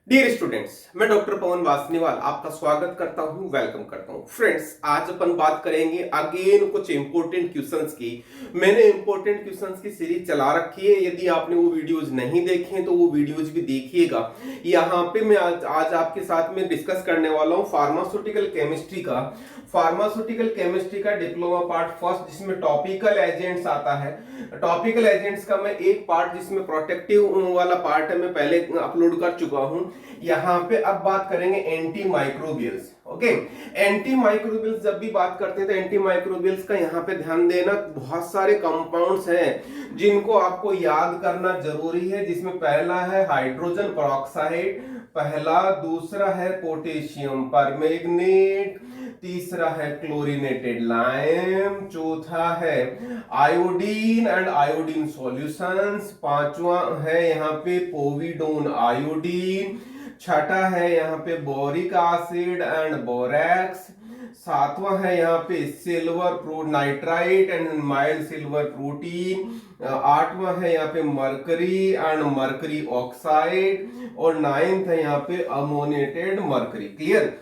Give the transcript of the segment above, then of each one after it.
Dear students, मैं doctor पवन वासनीवाल आपका स्वागत करता हूं, वेलकम करता हूं। फ्रेंड्स, आज अपन बात करेंगे अगेन कुछ इंपॉर्टेंट क्वेश्चंस की। मैंने इंपॉर्टेंट क्वेश्चंस की सीरीज चला रखी है। यदि आपने वो वीडियोस नहीं देखे हैं तो वो वीडियोस भी देखिएगा। यहाँ पे मैं आज आपके साथ में डिस्कस करने वाला हूँ फार्मास्यूटिकल केमिस्ट्री का डिप्लोमा पार्ट फर्स्ट, जिसमें टॉपिकल एजेंट्स आता है। टॉपिकल एजेंट्स का मैं एक पार्ट जिसमें प्रोटेक्टिव वाला पार्ट है मैं पहले अपलोड कर चुका हूं। यहाँ पे अब बात करेंगे anti microbials. Okay, anti microbials जब भी बात करते हैं तो एंटी माइक्रोबियल्स का यहाँ पे ध्यान देना, बहुत सारे कंपाउंड्स हैं जिनको आपको याद करना जरूरी है। जिसमें पहला है हाइड्रोजन पेरोक्साइड, पहला, दूसरा है पोटेशियम परमैंगनेट, तीसरा है क्लोरीनेटेड लाइम, चौथा है आयोडीन एंड आयोडीन सॉल्यूशंस, पांचवा है यहाँ पे पोविडोन आयोडीन, छठा है यहाँ पे बोरिक एसिड एंड बोरैक्स, सातवां है यहाँ पे silver pro nitrite and mild silver protein, आठवां है यहाँ पे मरकरी एंड मरकरी ऑक्साइड, और नाइन्थ है यहाँ पे अमोनिएटेड मरकरी। क्लियर?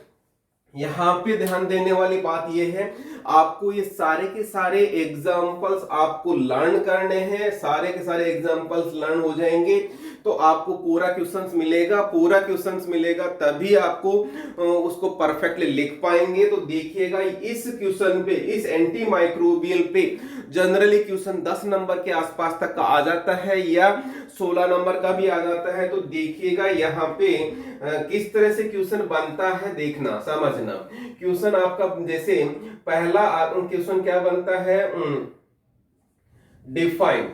यहाँ पे ध्यान देने वाली बात यह है, आपको ये सारे के सारे एग्जाम्पल्स आपको लर्न करने हैं। सारे के सारे एग्जाम्पल्स लर्न हो जाएंगे तो आपको पूरा क्वेश्चंस मिलेगा तभी आपको उसको परफेक्टली लिख पाएंगे। तो देखिएगा, इस क्वेश्चन पे, इस एंटी माइक्रोबियल पे जनरली क्वेश्चन 10 नंबर के आसपास तक का आ जाता है या 16 नंबर का भी आ जाता है। तो देखिएगा यहाँ पे किस तरह से क्वेश्चन बनता है, देखना, समझना। क्वेश्चन आपका जैसे पहला क्वेश्चन क्या बनता है, define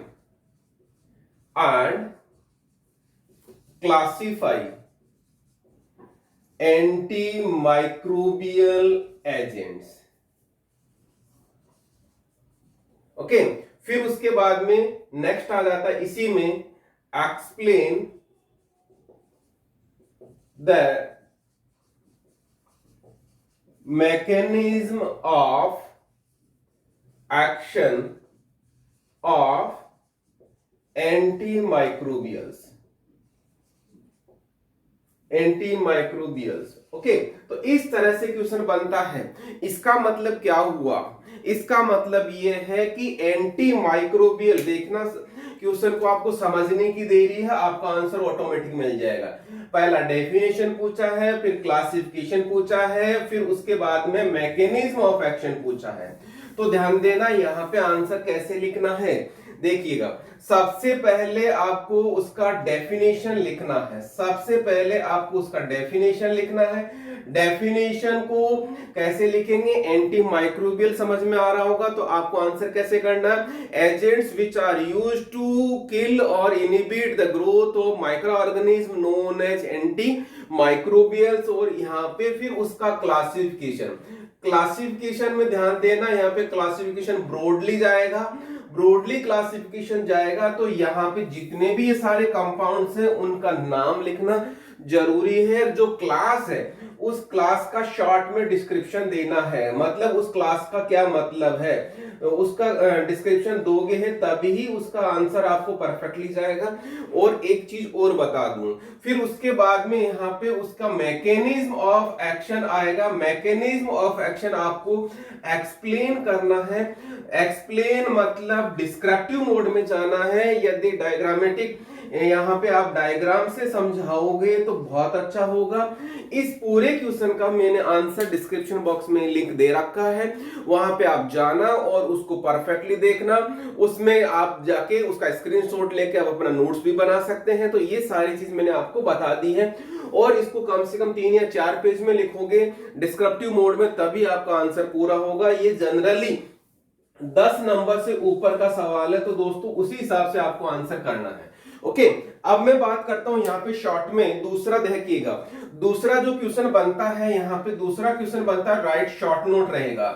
and classify anti microbial agents. Okay, फिर उसके बाद में नेक्स्ट आ जाता है इसी में, explain the mechanism of action of antimicrobials। Okay, तो इस तरह से क्वेश्चन बनता है। इसका मतलब क्या हुआ? इसका मतलब यह है कि एंटी माइक्रोबियल, देखना क्वेश्चन को आपको समझने की देरी है, आपका आंसर ऑटोमेटिक मिल जाएगा। पहला डेफिनेशन पूछा है, फिर क्लासिफिकेशन पूछा है, फिर उसके बाद में मैकेनिज्म ऑफ एक्शन पूछा है। तो ध्यान देना यहाँ पे आंसर कैसे लिखना है, देखिएगा। सबसे पहले आपको उसका डेफिनेशन लिखना है। डेफिनेशन को कैसे लिखेंगे? एंटी माइक्रोबियल समझ में आ रहा होगा तो आपको आंसर कैसे करना है? Agents which are used to kill और inhibit the growth of micro organism known as anti microbials. और यहाँ पे फिर उसका क्लासिफिकेशन में ध्यान देना, यहाँ पे क्लासिफिकेशन ब्रॉडली क्लासिफिकेशन जाएगा। तो यहाँ पे जितने भी ये सारे कंपाउंड्स हैं उनका नाम लिखना जरूरी है। जो क्लास है उस क्लास का शॉर्ट में डिस्क्रिप्शन देना है, मतलब उस क्लास का क्या मतलब है उसका डिस्क्रिप्शन दोगे है तभी उसका आंसर आपको परफेक्टली जाएगा। और एक चीज और बता दूं, फिर उसके बाद में यहाँ पे उसका मैकेनिज्म ऑफ एक्शन आएगा। मैकेनिज्म ऑफ एक्शन आपको एक्सप्लेन करना है। एक्सप्लेन मतलब डिस्क्रिप्टिव मोड में जाना है। यदि डायग्रामेटिक यहाँ पे आप डायग्राम से समझाओगे तो बहुत अच्छा होगा। इस पूरे क्वेश्चन का मैंने आंसर डिस्क्रिप्शन बॉक्स में लिंक दे रखा है, वहां पे आप जाना और उसको परफेक्टली देखना। उसमें आप जाके उसका स्क्रीनशॉट लेके आप अपना नोट्स भी बना सकते हैं। तो ये सारी चीज मैंने आपको बता दी है और इसको कम से कम 3 या 4 पेज में लिखोगे डिस्क्रिप्टिव मोड में, तभी आपका आंसर पूरा होगा। ये जनरली 10 नंबर से ऊपर का सवाल है, तो दोस्तों उसी हिसाब से आपको आंसर करना है। ओके, अब मैं बात करता हूं यहाँ पे शॉर्ट में दूसरा, देखिएगा दूसरा जो क्वेश्चन बनता है, यहाँ पे दूसरा क्वेश्चन बनता है, राइट शॉर्ट नोट रहेगा।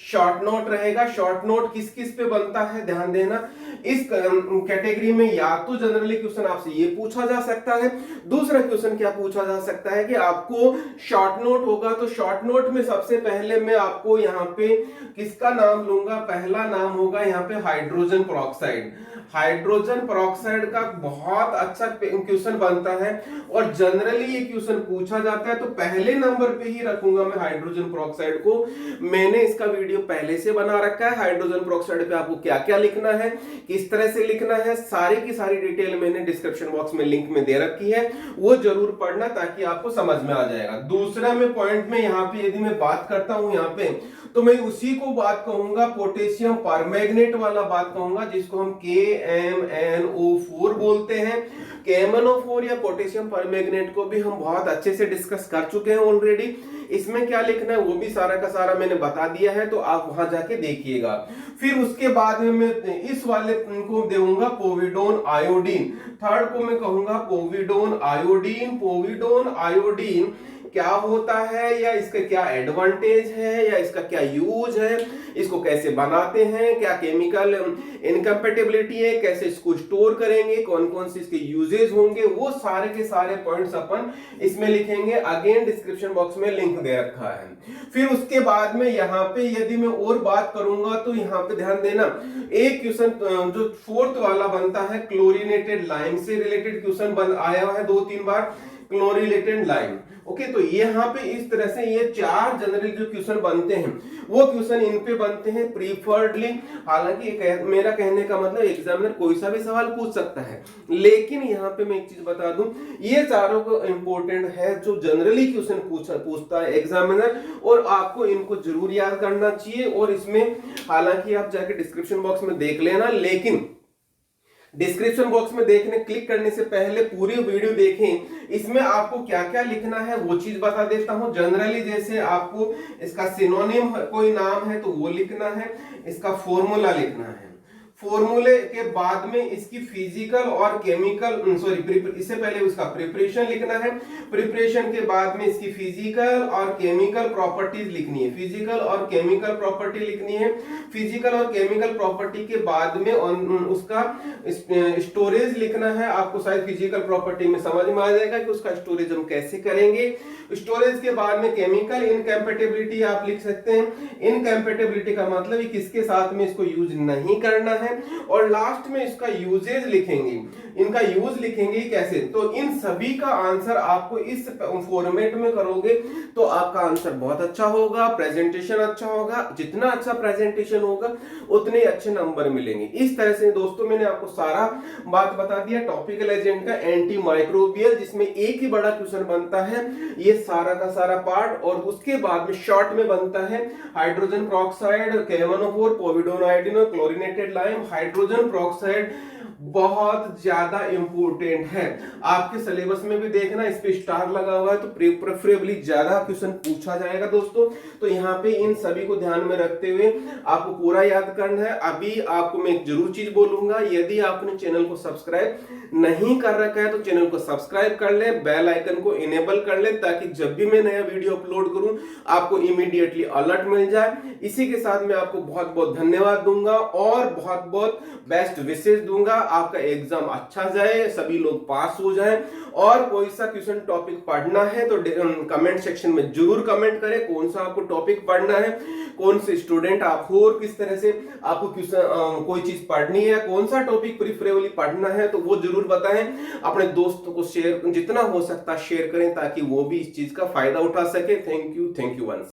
शॉर्ट नोट रहेगा। शॉर्ट नोट किस किस पे बनता है ध्यान देना। इस कैटेगरी में या तो जनरली क्वेश्चन आपसे ये पूछा जा सकता है, दूसरा क्वेश्चन क्या पूछा जा सकता है कि आपको शॉर्ट नोट होगा तो शॉर्ट नोट में सबसे पहले मैं आपको यहाँ पे किसका नाम लूंगा, पहला नाम होगा यहाँ पे हाइड्रोजन पेरोक्साइड। हाइड्रोजन पेरोक्साइड का बहुत अच्छा क्वेश्चन बनता है और जनरली ये क्वेश्चन पूछा जाता है, तो पहले नंबर पे ही रखूंगा मैं हाइड्रोजन पेरोक्साइड को। मैंने इसका वीडियो पहले से बना रखा है। हाइड्रोजन पेरोक्साइड पे आपको क्या क्या लिखना है, किस तरह से लिखना है, सारी की सारी डिटेल मैंने डिस्क्रिप्शन बॉक्स में लिंक में दे रखी है, वो जरूर पढ़ना ताकि आपको समझ में आ जाएगा। दूसरा में पॉइंट में यहाँ पे यदि मैं बात करता हूं यहाँ पे, तो मैं उसी को बात कहूंगा पोटेशियम परमैंगनेट वाला बात कहूंगा, जिसको हम KMnO4 बोलते हैं। KMnO4 या पोटेशियम परमैंगनेट को भी हम बहुत अच्छे से डिस्कस कर चुके हैं ऑलरेडी। इसमें क्या लिखना है वो भी सारा का सारा मैंने बता दिया है, तो आप वहां जाके देखिएगा। फिर उसके बाद में मैं इस वाले को देऊंगा पोविडोन आयोडीन। थर्ड को मैं कहूंगा पोविडोन आयोडीन। पोविडोन आयोडीन क्या होता है या इसका क्या एडवांटेज है या इसका क्या यूज है, इसको कैसे बनाते हैं, क्या केमिकल इनकम्पेटिबिलिटी है, कैसे इसको स्टोर करेंगे, कौन कौन से इसके यूजेस होंगे, वो सारे के सारे पॉइंट्स अपन इसमें लिखेंगे। अगेन डिस्क्रिप्शन बॉक्स में लिंक दे रखा है। फिर उसके बाद में यहाँ पे यदि मैं और बात करूंगा तो यहाँ पे ध्यान देना, एक क्वेश्चन जो फोर्थ वाला बनता है क्लोरीनेटेड लाइम से रिलेटेड क्वेश्चन बन आया है 2-3 बार, क्लोरीनेटेड लाइम। ओके, तो यहाँ पे इस तरह से ये 4 जनरल जो क्वेश्चन बनते हैं वो क्वेश्चन इन पे बनते हैं प्रीफर्डली। हालांकि मेरा कहने का मतलब एग्जामिनर कोई सा भी सवाल पूछ सकता है, लेकिन यहाँ पे मैं एक चीज बता दूं, ये चारों को इंपॉर्टेंट है जो जनरली क्वेश्चन पूछता है एग्जामिनर, और आपको इनको जरूर याद करना चाहिए। और इसमें हालांकि आप जाके डिस्क्रिप्शन बॉक्स में देख लेना, लेकिन डिस्क्रिप्शन बॉक्स में देखने क्लिक करने से पहले पूरी वीडियो देखें। इसमें आपको क्या क्या लिखना है वो चीज बता देता हूं। जनरली जैसे आपको इसका सिनोनिम कोई नाम है तो वो लिखना है, इसका फॉर्मूला लिखना है, फॉर्मूले के बाद में इसकी फिजिकल और केमिकल इससे पहले उसका प्रिपरेशन लिखना है, प्रिपरेशन के बाद में इसकी फिजिकल और केमिकल प्रॉपर्टीज लिखनी है, फिजिकल और केमिकल प्रॉपर्टी लिखनी है। फिजिकल और केमिकल प्रॉपर्टी के बाद में उसका स्टोरेज लिखना है। आपको शायद फिजिकल प्रॉपर्टी में समझ में आ जाएगा कि उसका स्टोरेज हम कैसे करेंगे। स्टोरेज के बाद में केमिकल इनकम्पेटिबिलिटी आप लिख सकते हैं। इनकम्पेटिबिलिटी का मतलब किसके साथ में इसको यूज नहीं करना है, और लास्ट में इसका यूजेज लिखेंगे, इनका यूज लिखेंगे कैसे। तो इन सभी का आंसर आपको इस फॉर्मेट में करोगे तो आपका आंसर बहुत अच्छा होगा, प्रेजेंटेशन अच्छा होगा। जितना अच्छा प्रेजेंटेशन होगा उतने अच्छे नंबर मिलेंगे। इस तरह से दोस्तों मैंने आपको सारा बात बता दिया टॉपिकल एजेंट का, एंटी माइक्रोबियल, जिसमें एक ही बड़ा क्वेश्चन बनता है, ये सारा का सारा पार्ट। और उसके बाद में शॉर्ट में बनता है hydrogen peroxide, KMnO4, povidone iodine, chlorinated lime. Hydrogen peroxide बहुत ज्यादा इंपॉर्टेंट है, आपके सिलेबस में भी देखना इस पे स्टार लगा हुआ है, तो प्रेफरेबली ज्यादा क्वेश्चन पूछा जाएगा दोस्तों। तो यहाँ पे इन सभी को ध्यान में रखते हुए आपको पूरा याद करना है। अभी आपको मैं एक जरूर चीज बोलूंगा, यदि आपने चैनल को सब्सक्राइब नहीं कर रखा है तो चैनल को सब्सक्राइब कर ले, बेल आइकन को इनेबल कर ले, ताकि जब भी मैं नया वीडियो अपलोड करूं आपको इमीडिएटली अलर्ट मिल जाए। इसी के साथ मैं आपको बहुत बहुत धन्यवाद दूंगा और बहुत बहुत बेस्ट विशेष दूंगा। आपका एग्जाम अच्छा जाए, सभी लोग पास हो जाएं। और कोई सा क्वेश्चन टॉपिक पढ़ना है तो कमेंट सेक्शन में जरूर कमेंट करें, कौन सा आपको टॉपिक पढ़ना है, कौन से स्टूडेंट आप हो और किस तरह से आपको क्वेश्चन कोई चीज पढ़नी है, कौन सा टॉपिक प्रीफरेबली पढ़ना है, तो वो जरूर बताएं। अपने दोस्तों को शेयर जितना हो सकता शेयर करें ताकि वो भी इस चीज का फायदा उठा सके। Thank you once.